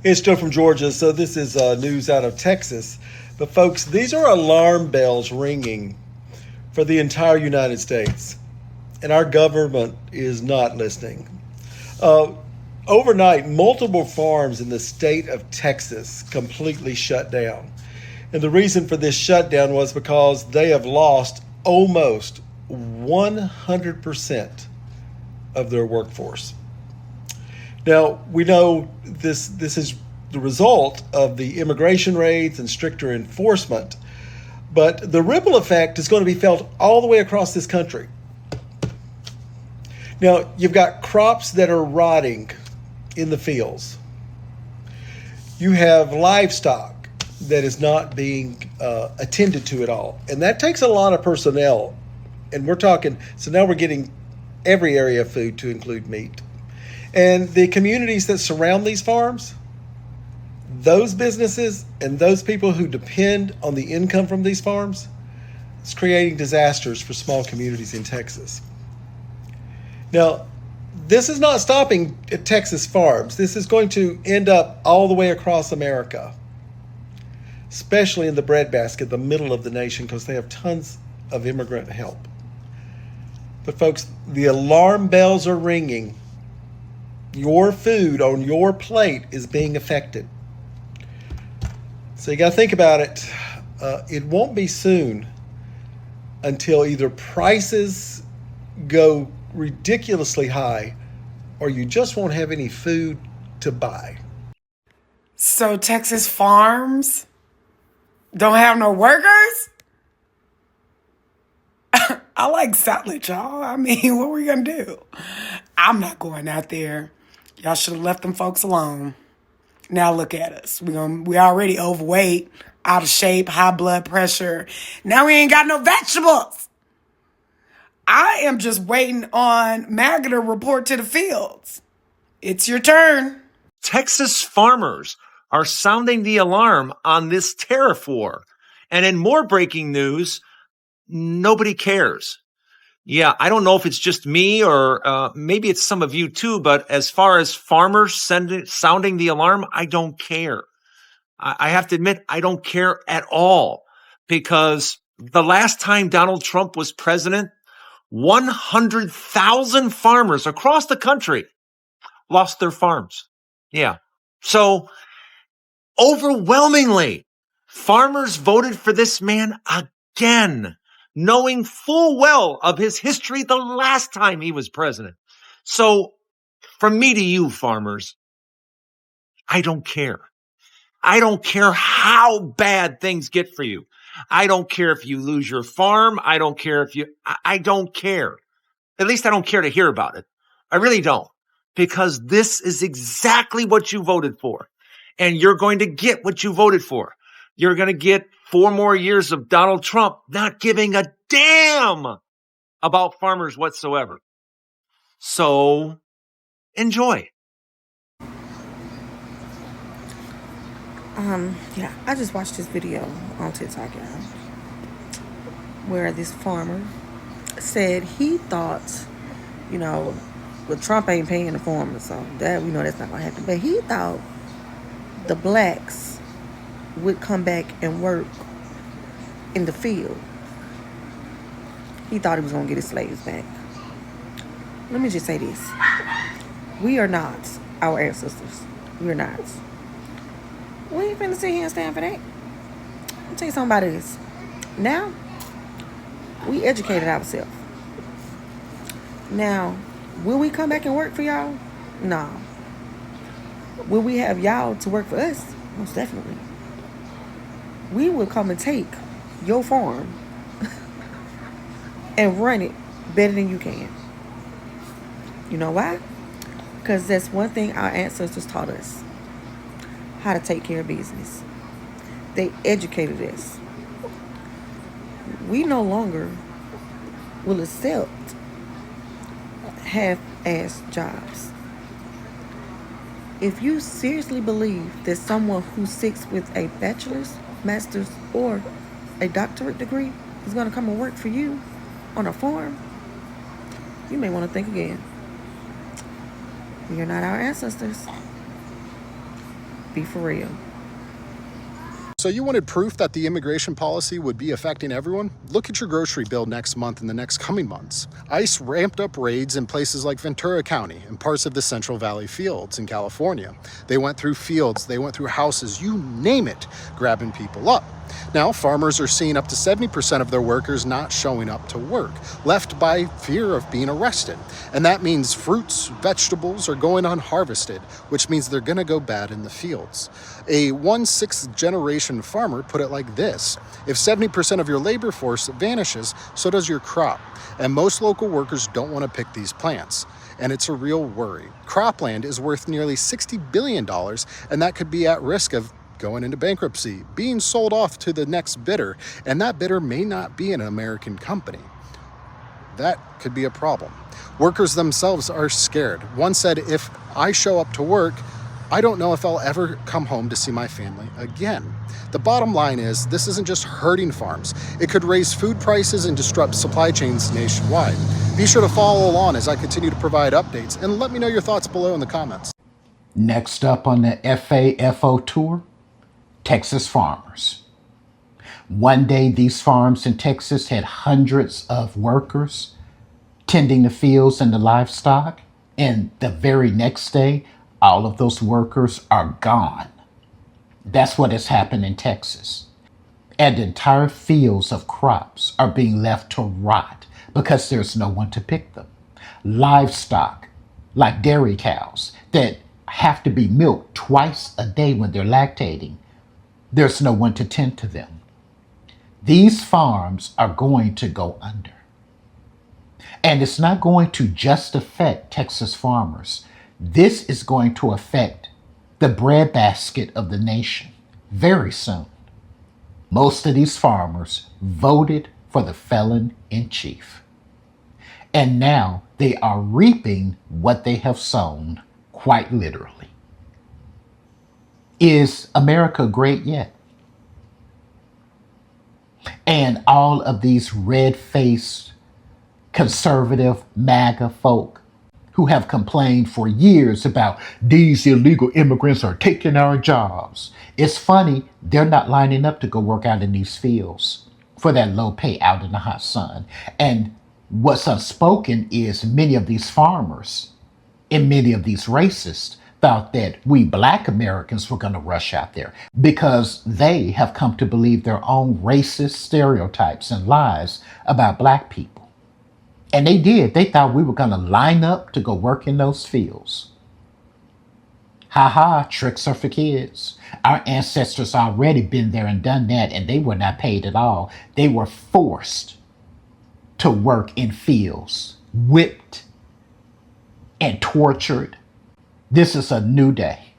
It's Joe from Georgia. So this is news out of Texas. But folks, these are alarm bells ringing for the entire United States. And our government is not listening. Uh, Overnight, multiple farms in the state of Texas completely shut down. And the reason for this shutdown was because they have lost almost 100% of their workforce. Now, we know this is the result of the immigration raids and stricter enforcement, but the ripple effect is going to be felt all the way across this country. Now, you've got crops that are rotting in the fields. You have livestock that is not being attended to at all. And that takes a lot of personnel. And we're talking, so now we're getting every area of food to include meat. And the communities that surround these farms, those businesses and those people who depend on the income from these farms, it's creating disasters for small communities in Texas. Now, this is not stopping at Texas farms. This is going to end up all the way across America, especially in the breadbasket, the middle of the nation, because they have tons of immigrant help. But folks, the alarm bells are ringing. Your food on your plate is being affected. So you got to think about it. It won't be soon until either prices go ridiculously high or you just won't have any food to buy. So Texas farms don't have no workers? I like salad, y'all. I mean, what we gonna do? I'm not going out there. Y'all should have left them folks alone. Now look at us. We already overweight, out of shape, high blood pressure. Now we ain't got no vegetables. I am just waiting on MAGA to report to the fields. It's your turn. Texas farmers are sounding the alarm on this tariff war. And in more breaking news, nobody cares. Yeah, I don't know if it's just me or maybe it's some of you too, but as far as farmers sounding the alarm, I don't care. I have to admit, I don't care at all, because the last time Donald Trump was president, 100,000 farmers across the country lost their farms. Yeah. So overwhelmingly, farmers voted for this man again, knowing full well of his history the last time he was president. So from me to you, farmers, I don't care. I don't care how bad things get for you. I don't care if you lose your farm. I don't care if I don't care. At least I don't care to hear about it. I really don't, because this is exactly what you voted for. And you're going to get what you voted for. You're going to get 4 more years of Donald Trump not giving a damn about farmers whatsoever. So enjoy. Yeah, I just watched this video on TikTok, y'all, where this farmer said he thought, well, Trump ain't paying the farmers, so that we know that's not gonna happen. But he thought the blacks would come back and work in the field. He thought he was gonna get his slaves back. Let me just say this: we are not our ancestors. We are not. We ain't finna sit here and stand for that. I'll tell you something about this. Now, we educated ourselves. Now, will we come back and work for y'all? No. Will we have y'all to work for us? Most definitely. We will come and take your farm and run it better than you can. You know why? Because that's one thing our ancestors taught us: how to take care of business. They educated us. We no longer will accept half-ass jobs. If you seriously believe that someone who sits with a bachelor's, master's, or a doctorate degree is going to come and work for you on a farm, you may want to think again. You're not our ancestors. Be for real. So you wanted proof that the immigration policy would be affecting everyone? Look at your grocery bill next month and the next coming months. ICE ramped up raids in places like Ventura County and parts of the Central Valley fields in California. They went through fields, they went through houses, you name it, grabbing people up. Now, farmers are seeing up to 70% of their workers not showing up to work, left by fear of being arrested. And that means fruits, vegetables are going unharvested, which means they're going to go bad in the fields. A 1/6 generation farmer put it like this: if 70% of your labor force vanishes, so does your crop. And most local workers don't want to pick these plants. And it's a real worry. Cropland is worth nearly $60 billion, and that could be at risk of going into bankruptcy, being sold off to the next bidder, and that bidder may not be an American company. That could be a problem. Workers themselves are scared. One said, if I show up to work, I don't know if I'll ever come home to see my family again. The bottom line is, this isn't just hurting farms. It could raise food prices and disrupt supply chains nationwide. Be sure to follow along as I continue to provide updates, and let me know your thoughts below in the comments. Next up on the FAFO tour, Texas farmers. One day, these farms in Texas had hundreds of workers tending the fields and the livestock, and the very next day, all of those workers are gone. That's what has happened in Texas. And entire fields of crops are being left to rot because there's no one to pick them. Livestock, like dairy cows, that have to be milked twice a day when they're lactating, there's no one to tend to them. These farms are going to go under. And it's not going to just affect Texas farmers. This is going to affect the breadbasket of the nation very soon. Most of these farmers voted for the felon in chief. And now they are reaping what they have sown, quite literally. Is America great yet? And all of these red-faced conservative MAGA folk who have complained for years about these illegal immigrants are taking our jobs. It's funny, they're not lining up to go work out in these fields for that low pay out in the hot sun. And what's unspoken is many of these farmers and many of these racists thought that we Black Americans were going to rush out there because they have come to believe their own racist stereotypes and lies about Black people. And they did. They thought we were going to line up to go work in those fields. Ha ha, tricks are for kids. Our ancestors already been there and done that, and they were not paid at all. They were forced to work in fields, whipped and tortured. This is a new day.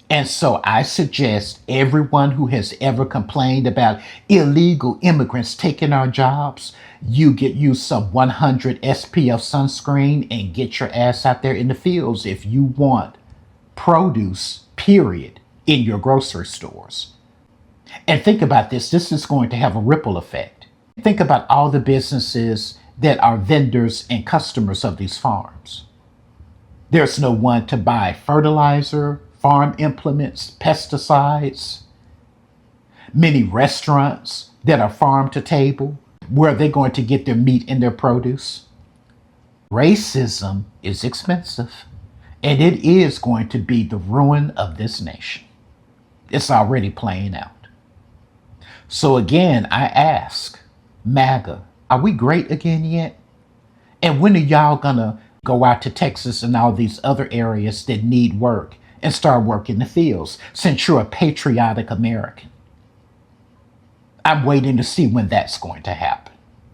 And so I suggest everyone who has ever complained about illegal immigrants taking our jobs, you get you some 100 SPF sunscreen and get your ass out there in the fields if you want produce, period, in your grocery stores. And think about this. This is going to have a ripple effect. Think about all the businesses that are vendors and customers of these farms. There's no one to buy fertilizer, farm implements, pesticides. Many restaurants that are farm to table, where they're going to get their meat and their produce. Racism is expensive, and it is going to be the ruin of this nation. It's already playing out. So again, I ask, MAGA, are we great again yet? And when are y'all gonna go out to Texas and all these other areas that need work and start working the fields, since you're a patriotic American? I'm waiting to see when that's going to happen,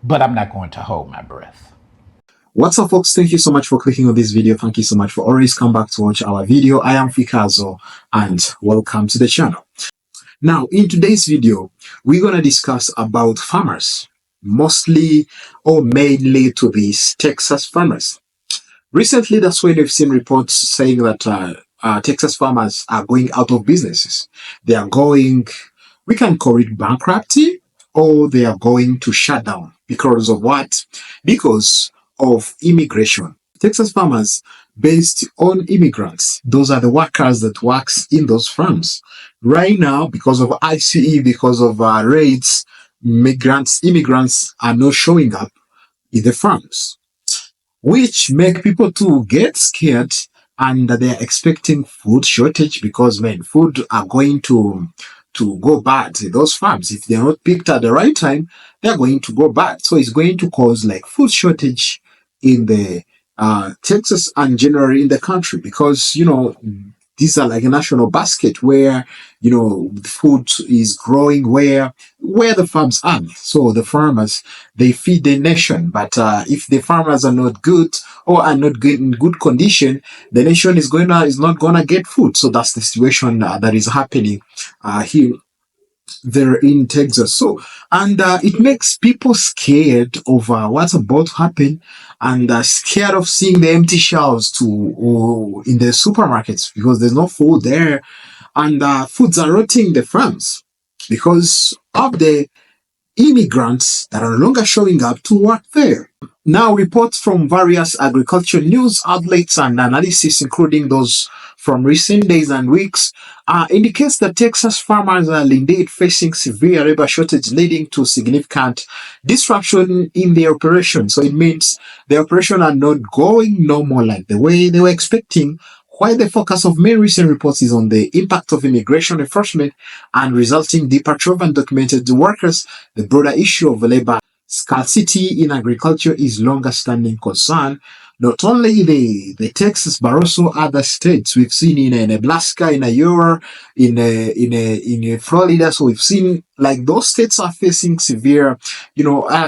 but I'm not going to hold my breath. What's up, folks? Thank you so much for clicking on this video. Thank you so much for always come back to watch our video. I am Fikazo and welcome to the channel. Now, in today's video, we're going to discuss about farmers, mostly or mainly to these Texas farmers. Recently, that's when we've seen reports saying that Texas farmers are going out of businesses. They are going, we can call it bankruptcy, or they are going to shut down. Because of what? Because of immigration. Texas farmers, based on immigrants. Those are the workers that works in those farms. Right now, because of ICE, because of raids, immigrants are not showing up in the farms, which make people to get scared, and they're expecting food shortage because when food are going to go bad in those farms, if they're not picked at the right time, they're going to go bad. So it's going to cause like food shortage in the Texas and generally in the country, because these are like a national basket where food is growing where the farms are. So the farmers, they feed the nation, but if the farmers are not good or are not good in good condition, the nation is not gonna get food. So that's the situation that is happening here there in Texas. So, and it makes people scared of what's about to happen, and scared of seeing the empty shelves in the supermarkets because there's no food there, and foods are rotting in the farms because of the immigrants that are no longer showing up to work there. Now, reports from various agriculture news outlets and analysis, including those from recent days and weeks, indicates that Texas farmers are indeed facing severe labor shortage, leading to significant disruption in their operation. So it means the operation are not going normal like the way they were expecting. While the focus of many recent reports is on the impact of immigration enforcement and resulting departure of undocumented workers, the broader issue of labor scarcity in agriculture is longer-standing concern. Not only the Texas, but also other states. We've seen in Nebraska, in Iowa, in Florida. So we've seen like those states are facing severe,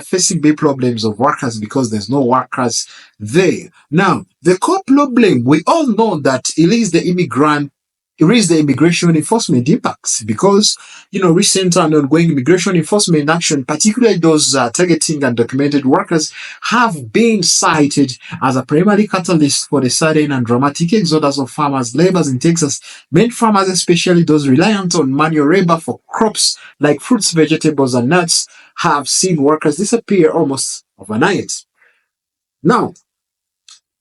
facing big problems of workers because there's no workers there. Now, the core problem, we all know that it is the immigration enforcement impacts because, recent and ongoing immigration enforcement action, particularly those targeting undocumented workers, have been cited as a primary catalyst for the sudden and dramatic exodus of farmers' laborers in Texas. Many farmers, especially those reliant on manual labor for crops like fruits, vegetables, and nuts, have seen workers disappear almost overnight. Now,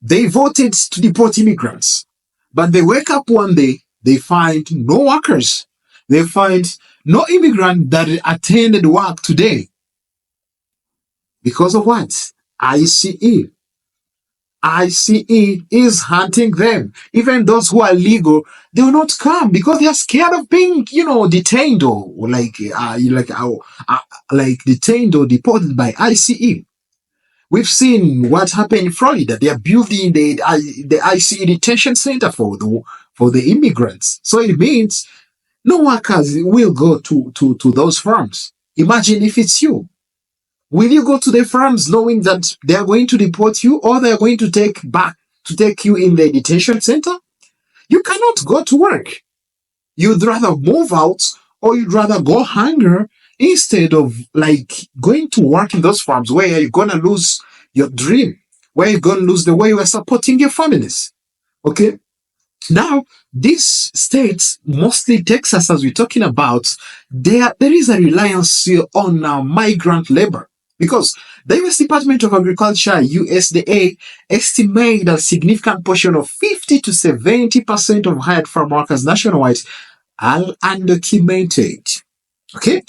they voted to deport immigrants, but they wake up one day, they find no workers. They find no immigrant that attended work today. Because of what? ICE. ICE is hunting them. Even those who are legal, they will not come because they are scared of being, detained or detained or deported by ICE. We've seen what happened in Florida. They are building the ICE detention center for the immigrants. So it means no workers will go to those farms. Imagine if it's you. Will you go to the farms knowing that they are going to deport you, or they are going to take you in the detention center? You cannot go to work. You'd rather move out, or you'd rather go hunger instead of going to work in those farms where you're gonna lose your dream, where you're gonna lose the way you are supporting your families. Okay? Now, these states, mostly Texas, as we're talking about, there is a reliance on migrant labor. Because the U.S. Department of Agriculture, USDA, estimate a significant portion of 50 to 70% of hired farm workers nationwide are undocumented. Okay?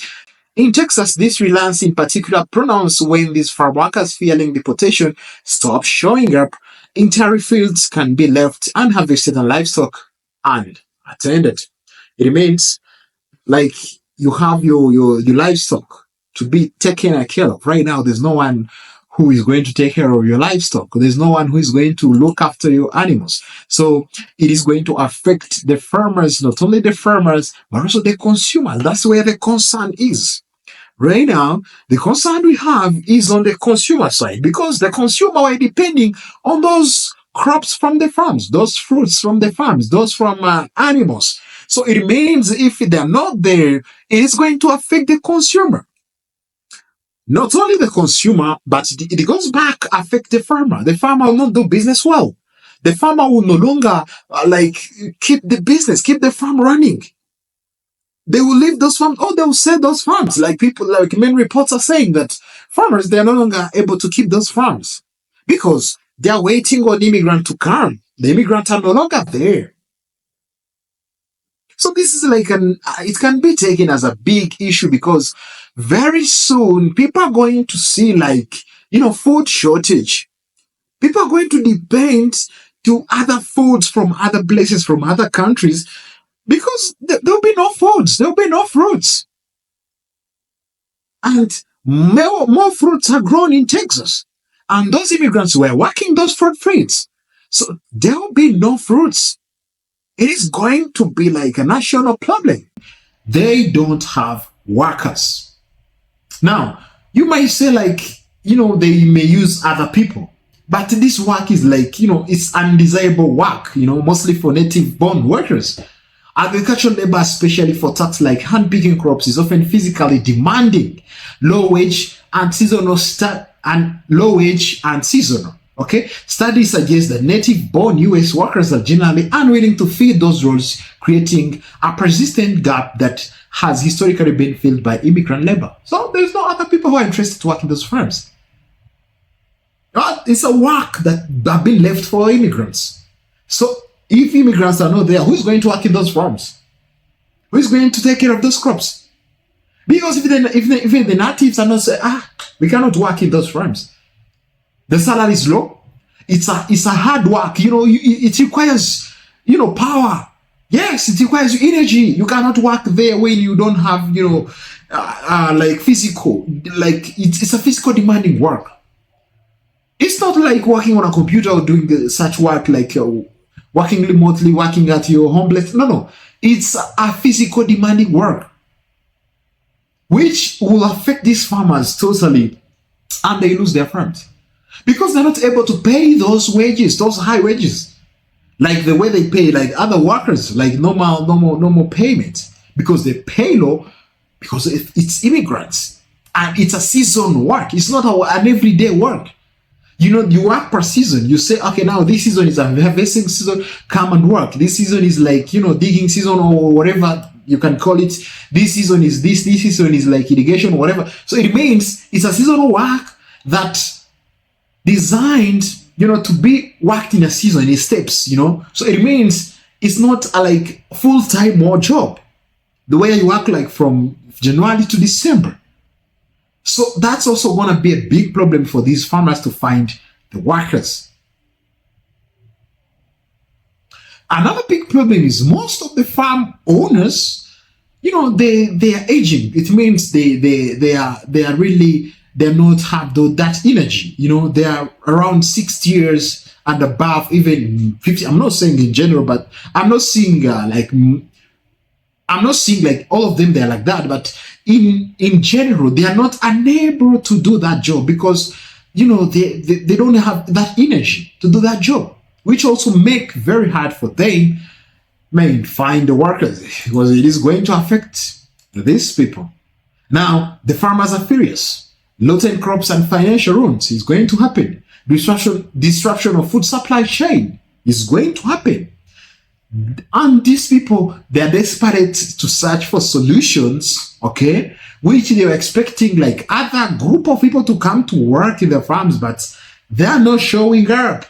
In Texas, this reliance in particular pronounced when these farm workers fearing deportation stop showing up. Entire fields can be left unharvested and livestock unattended. It means like you have your livestock to be taken care of. Right now, there's no one who is going to take care of your livestock. There's no one who is going to look after your animals. So it is going to affect the farmers, not only the farmers, but also the consumers. That's where the concern is. Right now, the concern we have is on the consumer side because the consumer are depending on those crops from the farms, those fruits from the farms, those from animals. So it means if they're not there, it is going to affect the consumer. Not only the consumer, but it goes back affect the farmer. The farmer will not do business well. The farmer will no longer keep the business, keep the farm running. They will leave those farms, or they will sell those farms. Many reports are saying that farmers, they are no longer able to keep those farms because They are waiting on immigrant to come. The immigrants are no longer there. So this is like it can be taken as a big issue because very soon people are going to see like, food shortage. People are going to depend to other foods from other places, from other countries, because there'll be no foods, there'll be no fruits. And more fruits are grown in Texas. And those immigrants were working those fruit fields. So there'll be no fruits. It is going to be like a national problem. They don't have workers. Now, you might say like, they may use other people. But this work is like, it's undesirable work, mostly for native-born workers. Agricultural labor, especially for tasks like hand-picking crops, is often physically demanding, low wage and seasonal. Okay, studies suggest that native-born U.S. workers are generally unwilling to fill those roles, creating a persistent gap that has historically been filled by immigrant labor. So there's no other people who are interested to work in those firms. It's a work that have been left for immigrants. So if immigrants are not there, who's going to work in those farms? Who's going to take care of those crops? Because if the natives are not saying, we cannot work in those farms. The salary is low. It's a hard work. It requires, power. Yes, it requires energy. You cannot work there when you don't have, like physical, like it's a physical demanding work. It's not like working on a computer or doing such work like working remotely, working at your home place. No. It's a physical demanding work, which will affect these farmers totally, and they lose their farms because they're not able to pay those wages, those high wages, like the way they pay like other workers, like normal payment, because they pay low because it's immigrants and it's a season work. It's not an everyday work. You work per season. You say, okay, now this season is a harvesting season, come and work. This season is like, digging season or whatever you can call it. This season is this season is like irrigation, whatever. So it means it's a seasonal work that designed, to be worked in a season, in steps, So it means it's not a like full-time more job, the way you work like from January to December. So that's also going to be a big problem for these farmers to find the workers. Another big problem is most of the farm owners, they are aging. It means they're not have that energy. They are around 60 years and above, even 50. I'm not saying in general, but I'm not seeing like all of them they're like that, but in general they are not unable to do that job because they don't have that energy to do that job, which also make very hard for them find the workers because it is going to affect these people. Now the farmers are furious. Low-end crops and financial ruins is going to happen. Disruption of food supply chain is going to happen. And these people, they are desperate to search for solutions, okay, which they were expecting like other group of people to come to work in the farms, but they are not showing up.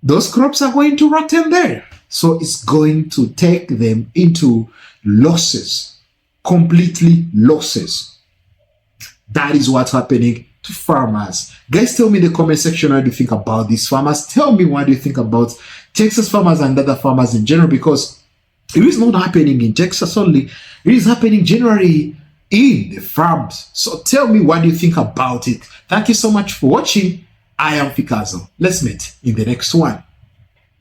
Those crops are going to rot in there. So it's going to take them into losses, completely losses. That is what's happening to farmers. Guys, tell me in the comment section what do you think about these farmers. Tell me what do you think about Texas farmers and other farmers in general, because it is not happening in Texas only. It is happening generally in the farms. So tell me what do you think about it. Thank you so much for watching. I am Fikazo. Let's meet in the next one.